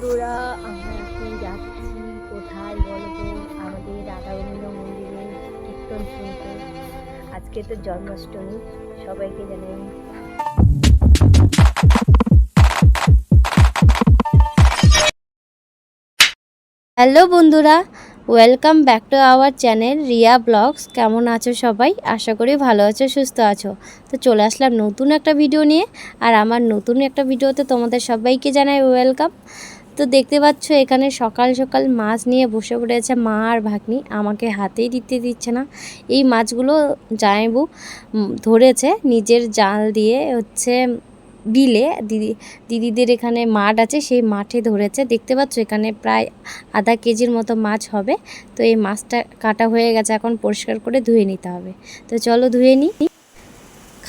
বন্ধুরা, আমরা এখন যাচ্ছি কোথায় বলতো? আমাদের রাধারমণ মন্দিরে কীর্তন শুনতে। আজকে তো জন্মাষ্টমী, সবাইকে জানাই হ্যালো বন্ধুরা, welcome back to our channel Riya vlogs. কেমন আছো সবাই? আশা করি ভালো আছো, সুস্থ আছো। তো চলে আসলাম নতুন একটা ভিডিও নিয়ে। আর আমার নতুন একটা ভিডিওতে তোমাদের সবাইকে জানাই ওয়েলকাম। তো দেখতে পাচ্ছ এখানে সকাল সকাল মাছ নিয়ে বসে পড়েছে মা আর ভাগ্নি। আমাকে হাতেই দিতে দিচ্ছে না। এই মাছগুলো জামাইবু ধরেছে নিজের জাল দিয়ে, হচ্ছে বিলে দিদিদের এখানে মাঠ আছে, সেই মাঠে ধরেছে। দেখতে পাচ্ছ এখানে প্রায় আধা কেজির মতো মাছ হবে। তো এই মাছটা কাটা হয়ে গেছে, এখন পরিষ্কার করে ধুয়ে নিতে হবে। তো চলো ধুয়ে নিই।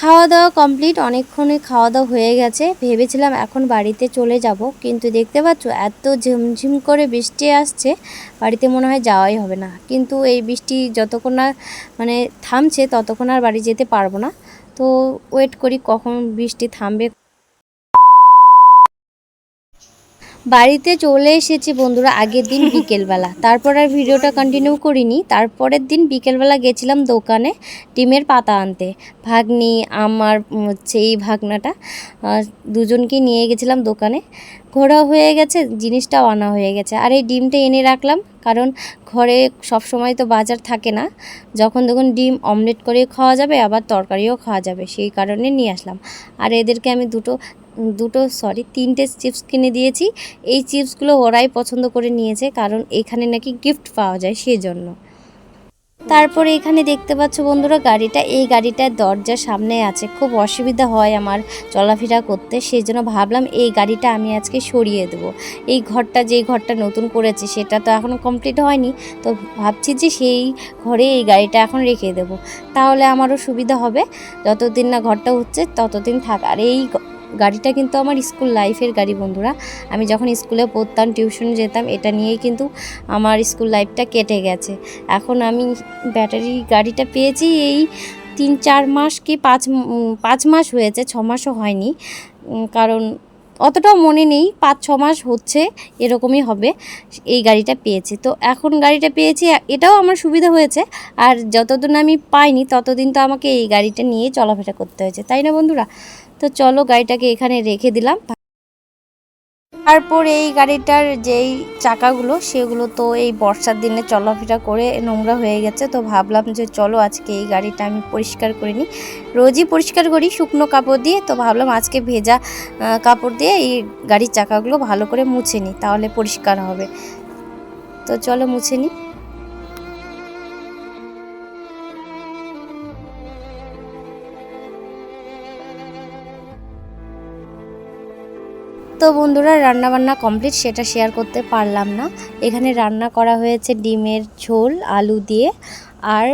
খাওয়া দাওয়া কমপ্লিট, অনেকক্ষণই খাওয়া দাওয়া হয়ে গেছে। ভেবেছিলাম এখন বাড়িতে চলে যাব, কিন্তু দেখতে পাচ্ছ এত ঝিমঝিম করে বৃষ্টি আসছে, বাড়িতে মনে হয় যাওয়াই হবে না। কিন্তু এই বৃষ্টি যতক্ষণ না মানে থামছে ততক্ষণ আর বাড়ি যেতে পারবো না। তো ওয়েট করি কখন বৃষ্টি থামবে। বাড়িতে চলে এসেছি বন্ধুরা আগের দিন বিকেলবেলা, তারপর আর ভিডিওটা কন্টিনিউ করিনি। তারপরের দিন বিকেলবেলা গেছিলাম দোকানে ডিমের পাতা আনতে। ভাগ্নি আমার হচ্ছে এই ভাগনাটা, দুজনকে নিয়ে গেছিলাম দোকানে। ঘোরা হয়ে গেছে, জিনিসটাও আনা হয়ে গেছে। আর এই ডিমটা এনে রাখলাম, কারণ ঘরে সব সময় তো বাজার থাকে না। যখন তখন ডিম অমলেট করে খাওয়া যাবে, আবার তরকারিও খাওয়া যাবে, সেই কারণে নিয়ে আসলাম। আর এদেরকে আমি তিনটে চিপস কিনে দিয়েছি। এই চিপসগুলো ওরাই পছন্দ করে নিয়েছে, কারণ এখানে নাকি গিফট পাওয়া যায় সেজন্য। তারপরে এখানে দেখতে পাচ্ছ বন্ধুরা গাড়িটা, এই গাড়িটার দরজার সামনে আছে, খুব অসুবিধা হয় আমার চলাফেরা করতে। সেই জন্য ভাবলাম এই গাড়িটা আমি আজকে সরিয়ে দেবো। এই ঘরটা, যেই ঘরটা নতুন করেছি সেটা তো এখনও কমপ্লিট হয়নি, তো ভাবছি যে সেই ঘরে এই গাড়িটা এখন রেখে দেবো, তাহলে আমারও সুবিধা হবে। যতদিন না ঘরটা হচ্ছে ততদিন থাক। আর এই গাড়িটা কিন্তু আমার স্কুল লাইফের গাড়ি বন্ধুরা। আমি যখন স্কুলে পড়তাম, টিউশনে যেতাম, এটা নিয়েই কিন্তু আমার স্কুল লাইফটা কেটে গেছে। এখন আমি ব্যাটারি গাড়িটা পেয়েছি এই 3-4 মাস কি 5 মাস হয়েছে, 6 মাসও হয়নি। কারণ অতটাও মনে নেই, 5-6 মাস হচ্ছে এরকমই হবে এই গাড়িটা পেয়েছি। তো এখন গাড়িটা পেয়েছি, এটাও আমার সুবিধা হয়েছে। আর যতদিন আমি পাইনি ততদিন তো আমাকে এই গাড়িটা নিয়ে চলাফেরা করতে হয়েছে, তাই না বন্ধুরা? তো চলো গাড়িটাকে এখানে রেখে দিলাম। তারপর এই গাড়িটার যেই চাকাগুলো সেগুলো তো এই বর্ষার দিনে চলাফেরা করে নোংরা হয়ে গেছে। তো ভাবলাম যে চলো আজকে এই গাড়িটা আমি পরিষ্কার করে নিই। রোজই পরিষ্কার করি শুকনো কাপড় দিয়ে, তো ভাবলাম আজকে ভেজা কাপড় দিয়ে এই গাড়ির চাকাগুলো ভালো করে মুছে নিই, তাহলে পরিষ্কার হবে। তো চলো মুছে নিই। তো বন্ধুরা রান্নাবান্না কমপ্লিট, সেটা শেয়ার করতে পারলাম না। এখানে রান্না করা হয়েছে ডিমের ঝোল আলু দিয়ে, আর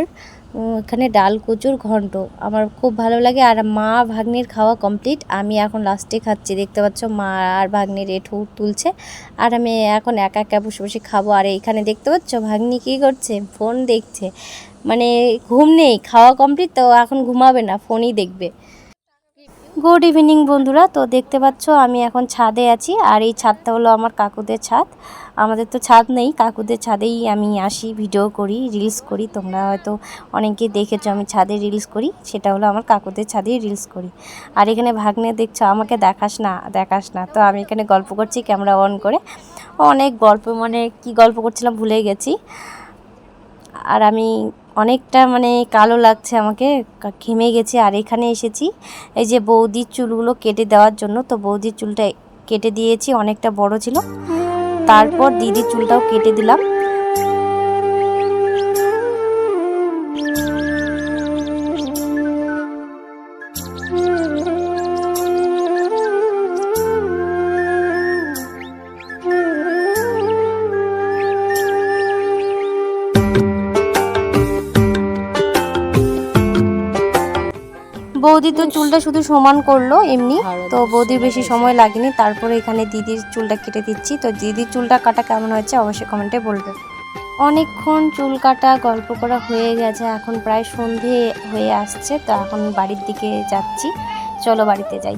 এখানে ডাল কচুর ঘন্ট। আমার খুব ভালো লাগে। আর মা ভাগ্নির খাওয়া কমপ্লিট, আমি এখন লাস্টে খাচ্ছি। দেখতে পাচ্ছ মা আর ভাগ্নির এঁঠো তুলছে, আর আমি এখন একা একা বসে বসে খাবো। আর এইখানে দেখতে পাচ্ছ ভাগ্নি কী করছে? ফোন দেখছে। মানে ঘুম নেই, খাওয়া কমপ্লিট তো এখন ঘুমাবে না, ফোনই দেখবে। গুড ইভিনিং বন্ধুরা। তো দেখতে পাচ্ছ আমি এখন ছাদে আছি, আর এই ছাদটা হলো আমার কাকুদের ছাদ। আমাদের তো ছাদ নেই, কাকুদের ছাদেই আমি আসি, ভিডিও করি, রিলস করি। তোমরা হয়তো অনেকেই দেখেছো আমি ছাদে রিলস করি, সেটা হলো আমার কাকুদের ছাদেই রিলস করি। আর এখানে ভাগ্নে দেখছো আমাকে দেখাস না দেখাস না, তো আমি এখানে গল্প করছি ক্যামেরা অন করে। অনেক গল্প, মানে কি গল্প করছিলাম ভুলে গেছি। আর আমি অনেকটা মানে কালো লাগছে, আমাকে ঘেমে গেছি। আর এখানে এসেছি এই যে বৌদির চুলগুলো কেটে দেওয়ার জন্য। তো বৌদির চুলটা কেটে দিয়েছি, অনেকটা বড় ছিল। তারপর দিদির চুলটাও কেটে দিলাম। বৌদি তো চুলটা শুধু সমান করলো এমনি, তো বৌদির বেশি সময় লাগেনি। তারপরে এখানে দিদির চুলটা কেটে দিচ্ছি। তো দিদির চুলটা কাটা কেমন হয়েছে অবশ্যই কমেন্টে বলবে। অনেকক্ষণ চুল কাটা গল্প করা হয়ে গেছে, এখন প্রায় সন্ধে হয়ে আসছে। তো এখন বাড়ির দিকে যাচ্ছি, চলো বাড়িতে যাই।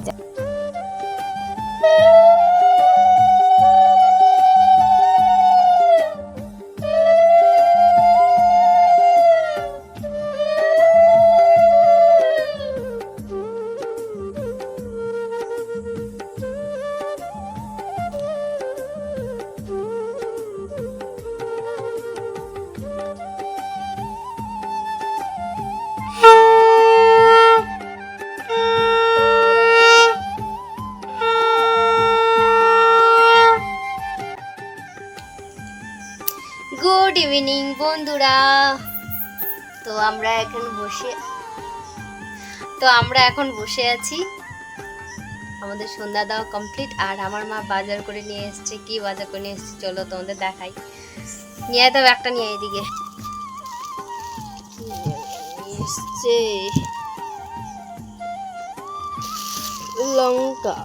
ইভিনিং বন্ধুরা। তো আমরা এখন বসে আছি। আমাদের সন্ধ্যা দাওয়া কমপ্লিট। আর আমার মা বাজার করে নিয়ে এসছে। কি বাজার করে নিয়ে এসছে চলো তোমাদের দেখাই। নিয়ে তো একটা নিয়ে এদিকে এসছে লঙ্কা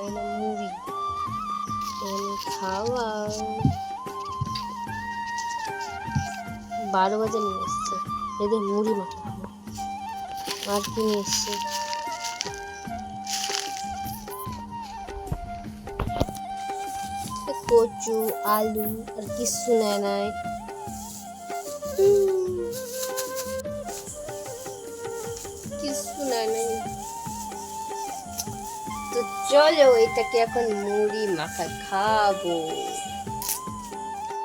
এনে মুড়ি খাওয়া 12 বাজে নিয়ে এসছে। এদের মুড়ি মাখা আর কি নিয়ে এসছে কচু আলু আর কিছু নেয় নাই। তো চলো এটাকে এখন মুড়ি মাখা খাবো।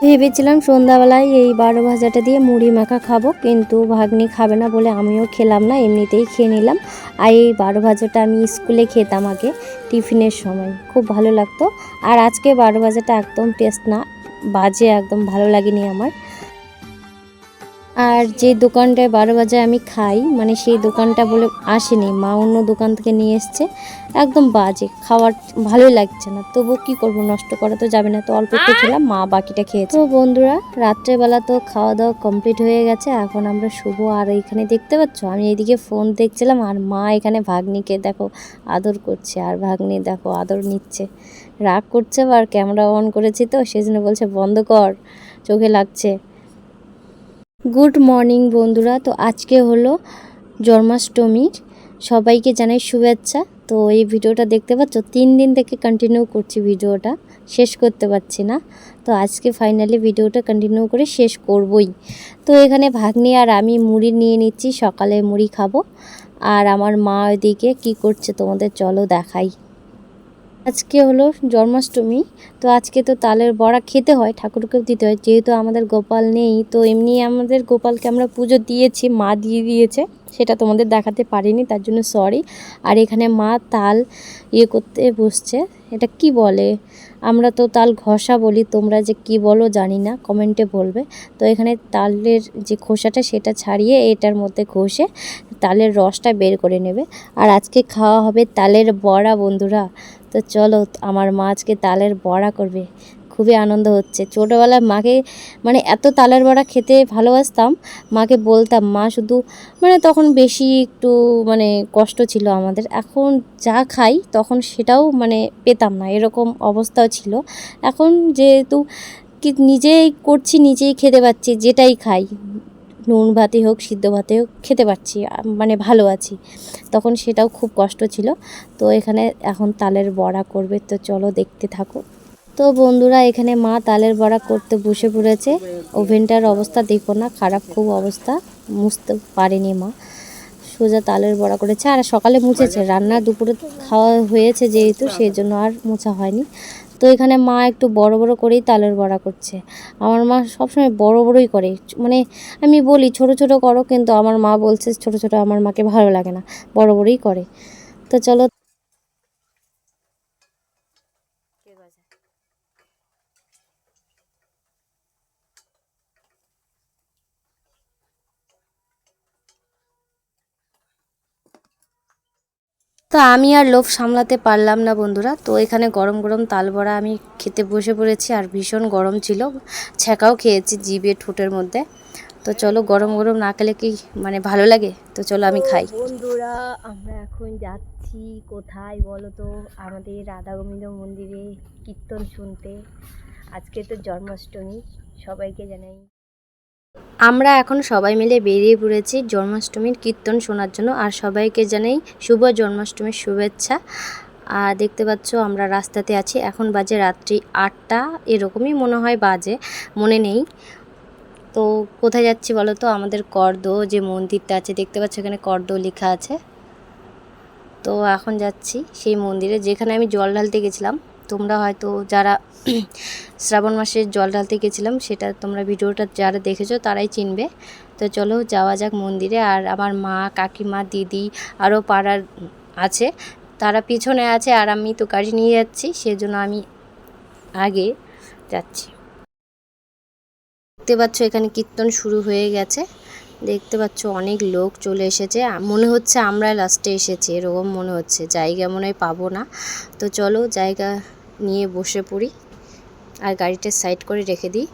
ভেবেছিলাম সন্ধ্যাবেলায় এই 12 ভাজাটা দিয়ে মুড়ি মাখা খাবো, কিন্তু ভাগ্নি খাবে না বলে আমিও খেলাম না, এমনিতেই খেয়ে নিলাম। আর এই 12 ভাজাটা আমি স্কুলে খেতাম আগে টিফিনের সময়, খুব ভালো লাগতো। আর আজকে 12 ভাজাটা একদম টেস্ট না, বাজে, একদম ভালো লাগেনি আমার। আর যে দোকানটায় 12 ভাজা আমি খাই, মানে সেই দোকানটা বলে আসেনি, মা অন্য দোকান থেকে নিয়ে এসছে। একদম বাজে, খাওয়ার ভালোই লাগছে না। তবু কি করব, নষ্ট করা তো যাবে না, তো অল্প একটু খেলাম, মা বাকিটা খেয়েছে। তো বন্ধুরা, রাত্রেবেলা তো খাওয়া দাওয়া কমপ্লিট হয়ে গেছে, এখন আমরা শুভ। আর এইখানে দেখতে পাচ্ছ আমি এইদিকে ফোন দেখছিলাম, আর মা এখানে ভাগ্নিকে দেখো আদর করছে, আর ভাগ্নি দেখো আদর নিচ্ছে। রাগ করছে, আর ক্যামেরা অন করেছি তো সেজন্য বলছে বন্ধ কর, চোখে লাগছে। গুড মর্নিং বন্ধুরা। তো আজকে হলো জন্মাষ্টমী, সবাইকে জানাই শুভেচ্ছা। তো এই ভিডিওটা দেখতে পাচ্ছ 3 দিন থেকে কন্টিনিউ করছি, ভিডিওটা শেষ করতে পারছি না। তো আজকে ফাইনালি ভিডিওটা কন্টিনিউ করে শেষ করবই। তো এখানে ভাগ্নি আর আমি মুড়ি নিয়ে নিচ্ছি, সকালে মুড়ি খাবো। আর আমার মা ওইদিকে কি করছে তোমাদের চলো দেখাই। আজকে হলো জন্মাষ্টমী, তো আজকে তো তালের বড়া খেতে হয়, ঠাকুরকেও দিতে হয়, যেহেতু আমাদের গোপাল নেই। তো এমনি আমাদের গোপালকে আমরা পুজো দিয়েছি, মা দিয়ে দিয়েছে, সেটা তোমাদের দেখাতে পারিনি, তার জন্য সরি। আর এখানে মা তাল করতে বসছে, এটা কি বলে, আমরা তো তাল ঘষা বলি, তোমরা যে কি বলো জানি না, কমেন্টে বলবে। তো এখানে তালের যে খোসাটা সেটা ছাড়িয়ে এটার মধ্যে ঘষে তালের রসটা বের করে নেবে। আর আজকে খাওয়া হবে তালের বড়া বন্ধুরা। তো চলো, আমার মা আজকে তালের বড়া করবে, খুবই আনন্দ হচ্ছে। ছোটোবেলায় মাকে মানে এত তালের বড়া খেতে ভালোবাসতাম, মাকে বলতাম, মা শুধু মানে তখন বেশি একটু মানে কষ্ট ছিল আমাদের, এখন যা খাই তখন সেটাও মানে পেতাম না, এরকম অবস্থাও ছিল। এখন যেহেতু কি নিজেই করছি, নিজেই খেতে পাচ্ছি, যেটাই খাই, নুন ভাতই হোক সিদ্ধ ভাতে হোক খেতে পারছি, মানে ভালো আছি। তখন সেটাও খুব কষ্ট ছিল। তো এখানে এখন তালের বড়া করবে, তো চলো দেখতে থাকো। তো বন্ধুরা, এখানে মা তালের বড়া করতে বসে পড়েছে। ওভেনটার অবস্থা দেখো না, খারাপ খুব অবস্থা, মুছতে পারেনি মা, সোজা তালের বড়া করেছে। আর সকালে মুছেছে, রান্না দুপুরে খাওয়া হয়েছে যেহেতু, সেই জন্য আর মোছা হয়নি। তো এখানে মা একটু বড় বড় করেই তালের বড়া করছে। আমার মা সবসময় বড় বড়ই করে, মানে আমি বলি ছোট ছোট করো, কিন্তু আমার মা বলছে ছোট ছোট আমার মাকে ভালো লাগে না, বড় বড়ই করে। তো চলো। তো আমি আর লোভ সামলাতে পারলাম না বন্ধুরা। তো এখানে গরম গরম তাল বড়া আমি খেতে বসে পড়েছি, আর ভীষণ গরম ছিল, ছ্যাঁকাও খেয়েছি জিভে ঠোঁটের মধ্যে। তো চলো, গরম গরম না খেলে কি মানে ভালো লাগে, তো চলো আমি খাই। বন্ধুরা, আমরা এখন যাচ্ছি কোথায় বলো তো, আমাদের রাধা গোবিন্দ মন্দিরে কীর্তন শুনতে। আজকে তো জন্মাষ্টমী, সবাইকে জানাই। আমরা এখন সবাই মিলে বেরিয়ে পড়েছি জন্মাষ্টমীর কীর্তন শোনার জন্য, আর সবাইকে জানাই শুভ জন্মাষ্টমীর শুভেচ্ছা। আর দেখতে পাচ্ছ আমরা রাস্তাতে আছি, এখন বাজে রাত্রি 8টা এরকমই মনে হয় বাজে, মনে নেই। তো কোথায় যাচ্ছি বলো তো, আমাদের করদো যে মন্দিরটা আছে দেখতে পাচ্ছ, এখানে করদো লেখা আছে। তো এখন যাচ্ছি সেই মন্দিরে যেখানে আমি জল ঢালতে গেছিলাম। তোমরা হয়তো যারা শ্রাবণ মাসে জল ঢালতে গেছিলাম, সেটা তোমরা ভিডিওটা যারা দেখেছো তারাই চিনবে। তো চলো যাওয়া যাক মন্দিরে। আর আমার মা, কাকিমা, দিদি আরও পাড়ার আছে, তারা পিছনে আছে, আর আমি তো গাড়ি নিয়ে যাচ্ছি, সেজন্য আমি আগে। তো যাচ্ছি। দেখতে পাচ্ছ এখানে কীর্তন শুরু হয়ে গেছে, দেখতে পাচ্ছ অনেক লোক চলে এসেছে, মনে হচ্ছে আমরা লাস্টে এসেছি এরকম মনে হচ্ছে, জায়গা মনে হয় পাবো না। তো চলো জায়গা নিয়ে বসে পড়ি আর গাড়িটা সাইড করে রেখে দিই।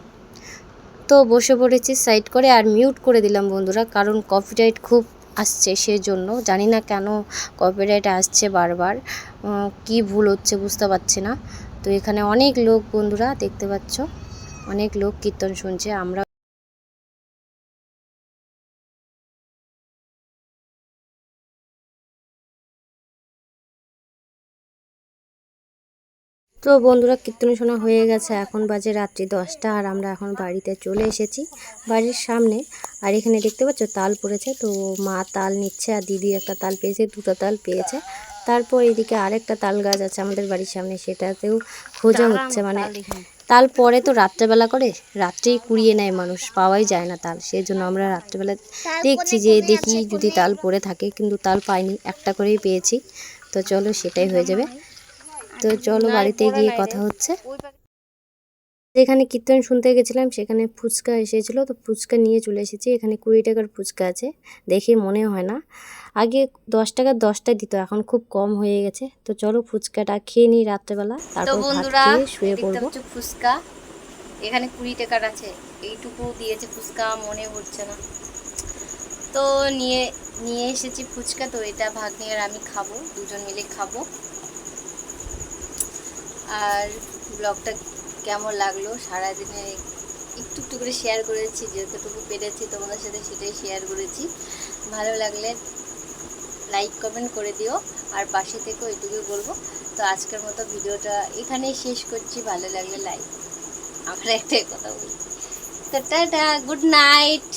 তো বসে পড়েছি সাইড করে আর মিউট করে দিলাম বন্ধুরা, কারণ কপিরাইট খুব আসছে, সেজন্য জানি না কেন কপিরাইট আসছে বারবার, কি ভুল হচ্ছে বুঝতে পারছি না। তো এখানে অনেক লোক বন্ধুরা দেখতে পাচ্ছ, অনেক লোক কীর্তন শুনছে। আমরা তো বন্ধুরা কীর্তন শোনা হয়ে গেছে, এখন বাজে রাত্রি 10টা আর আমরা এখন বাড়িতে চলে এসেছি বাড়ির সামনে। আর এখানে দেখতে পাচ্ছ তাল পড়েছে, তো মা তাল নিচ্ছে আর দিদি একটা তাল পেয়েছে, দুটো তাল পেয়েছে। তারপর এদিকে আরেকটা তাল গাছ আছে আমাদের বাড়ির সামনে, সেটাতেও খোঁজা হচ্ছে, মানে তাল পরে তো রাত্রেবেলা করে, রাত্রেই কুড়িয়ে নেয় মানুষ, পাওয়াই যায় না তাল, সেই জন্য আমরা রাত্রেবেলা দেখছি যে দেখি যদি তাল পড়ে থাকে, কিন্তু তাল পাইনি, একটা করেই পেয়েছি। তো চলো সেটাই হয়ে যাবে। তো চলো বাড়িতে গিয়ে কথা হচ্ছে। যেখানে কীর্তন শুনতে গেছিলাম সেখানে ফুচকা এসেছিলো, তো ফুচকা নিয়ে চলে এসেছি। এখানে 20 টাকার ফুচকা আছে, দেখে মনে হয় না, আগে 10 টাকার 10টা দিত, এখন খুব কম হয়ে গেছে। তো চলো ফুচকাটা খেয়ে নিই রাত্রেবেলা, তারপর ভাত খেয়ে শুয়ে পড়বো। ফুচকা এখানে 20 টাকার আছে, এইটুকু দিয়েছে ফুচকা, মনে হচ্ছে না। তো নিয়ে এসেছি ফুচকা, তো এটা ভাগ্নি আর আমি খাবো, দুজন মিলে খাবো। আর ব্লগটা কেমন লাগলো, সারাদিনে একটু একটু করে শেয়ার করেছি, যতটুকু পেরেছি তোমাদের সাথে সেটাই শেয়ার করেছি। ভালো লাগলে লাইক কমেন্ট করে দিও আর পাশে থেকেও, এটুকুই বলবো। তো আজকের মতো ভিডিওটা এখানেই শেষ করছি, ভালো লাগলে লাইক, আমরা একটাই কথা বলি। তো টাটা, গুড নাইট।